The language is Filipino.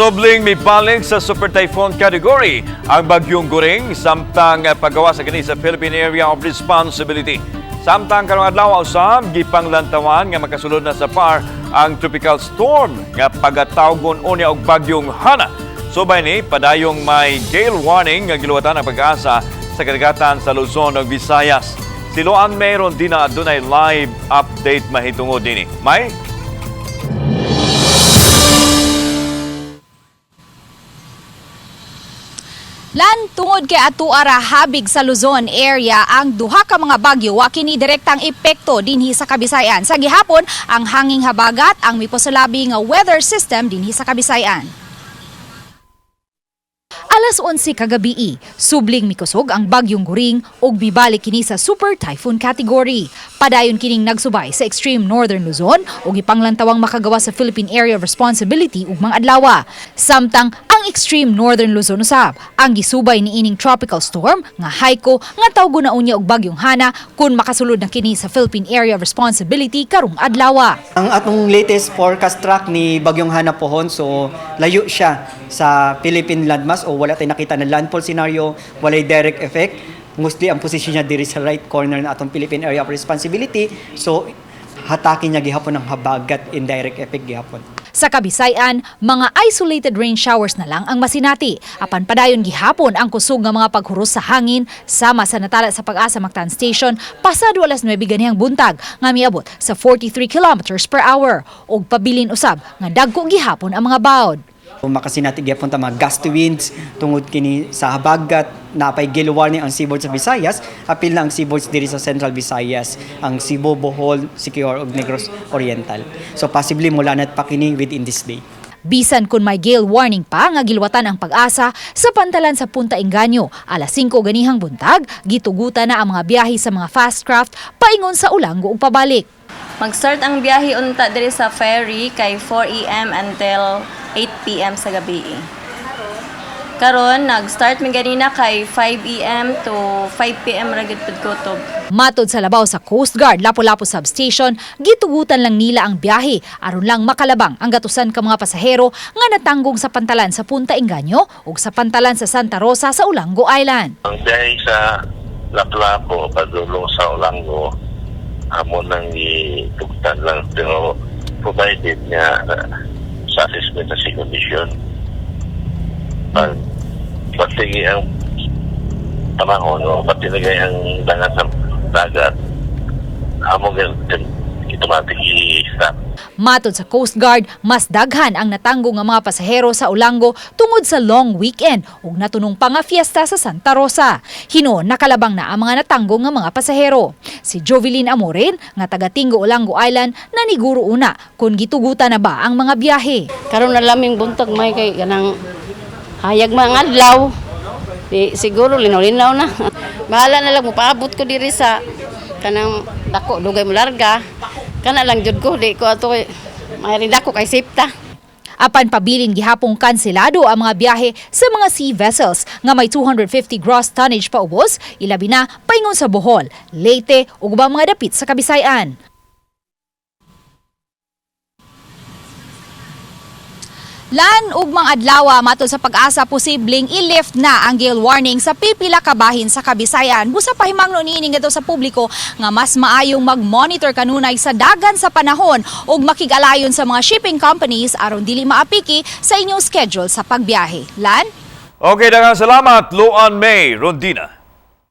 Subling mipaling sa Super Typhoon category ang bagyong Goring samtang paggawa sa kini sa Philippine Area of Responsibility. Samtang karong adlaw usab gipanglantawan nga makasulod na sa PAR ang tropical storm nga pagatawgon unya og bagyong Hana. Subay ni padayong may gale warning nga giluwatan ang pag-asa sa kadagatan sa Luzon ug Visayas. Siloan mayroon din na adunay live update mahitungod dinhi. May Lan tungod kay atuara habig sa Luzon area ang duha ka mga bagyo wa kini direktang epekto dinhi sa Kabisayan. Sa gihapon ang hanging habagat ang miposalabi nga weather system dinhi sa Kabisayan. Alas 11 kagabi, subling mikusog ang bagyong Goring ug bibalik kini sa Super Typhoon category. Padayon kining nagsubay sa extreme northern Luzon ug ipanglantawang makagawa sa Philippine Area of Responsibility ug mga adlaw. Samtang ang extreme northern Luzon usab ang gisubay ni ining tropical storm nga Haiko nga tawgo na unya og bagyong Hana kun makasulod na kini sa Philippine Area of Responsibility karong adlaw. Ang atong latest forecast track ni bagyong Hana pohon, so layo siya sa Philippine landmass o wala tayong nakita na landfall scenario, walay direct effect. Mostly ang posisyon niya diri sa right corner na atong Philippine Area of Responsibility. So hatakin niya gihapon ang habagat, indirect effect gihapon. Sa Kabisayan, mga isolated rain showers na lang ang masinati. Apan padayon gihapon ang kusog nga mga paghuros sa hangin sama sa natala sa Pag-asa Mactan Station pasado alas 9 ganihang buntag nga miabot sa 43 kilometers per hour ug pabilin usab nga dagko gihapon ang mga bawd. Makasinati gyapon ta mga gusty winds tungod kini sa habagat, napay gale warning ang seaboard sa Visayas, apil na ang seaboards diri sa Central Visayas, ang Cebu, Bohol, Siquijor ug Negros Oriental. So possibly mulanat pa kini within this day. Bisan kun may gale warning pa nga gilwatan ang Pag-asa sa pantalan sa Punta Engaño, alas 5 ganihang buntag, gitugutan na ang mga biyahe sa mga fast craft paingon sa Ulango ug pabalik. Mag-start ang biyahe unta diri sa ferry kay 4 AM until 8 PM sa gabi. Karon nag-start mi ganina kay 5 AM to 5 PM ra gyud pud kutob. Matod sa labaw sa Coast Guard Lapu-Lapu Substation, gitugutan lang nila ang biyahe aron lang makalabang ang gatusan ka mga pasahero nga natanggong sa pantalan sa Punta Engaño ug sa pantalan sa Santa Rosa sa Ulango Island. Ang biyahe sa Lapu-Lapu padulong sa Ulango amo nang itugtan lang pero provided nga sa assessment na si condition. Pati ang panahon o pati nagay ang dangat sa dagat amo ganun automatic i-stop. Matod sa Coast Guard, mas daghan ang natanggong nga mga pasahero sa Ulango tungod sa long weekend ug natunong pa nga fiesta sa Santa Rosa. Hinuon nakalabang na ang mga natanggong nga mga pasahero. Si Jovelyn Amorin nga taga Tingo, Ulango Island naniguro una kung gitugutan na ba ang mga biyahe. Karon na laming buntag may kay kanang hayag mga adlaw. Siguro linaw-linaw na. Bahala na lang mo paabot ko diri sa kanang dako dugay mo larga. Kana lang jud ko di ko ato mayroon dako kay safeta. Apan pabilin gihapong kanselado ang mga biyahe sa mga sea vessels nga may 250 gross tonnage paubos, ilabi na paingon sa Bohol, Leyte ug ubang mga dapit sa Kabisayan. Lan ug mga adlaw matod sa Pag-asa posibleng i-lift na ang gale warning sa pipila ka bahin sa Kabisayan. Busa pahimangno niini ngadto sa publiko nga mas maayong mag-monitor kanunay sa dagan sa panahon ug makig-alayon sa mga shipping companies aron dili maapiki sa inyong schedule sa pagbiyahe. Lan? okay, daghang salamat Luan May Rondina.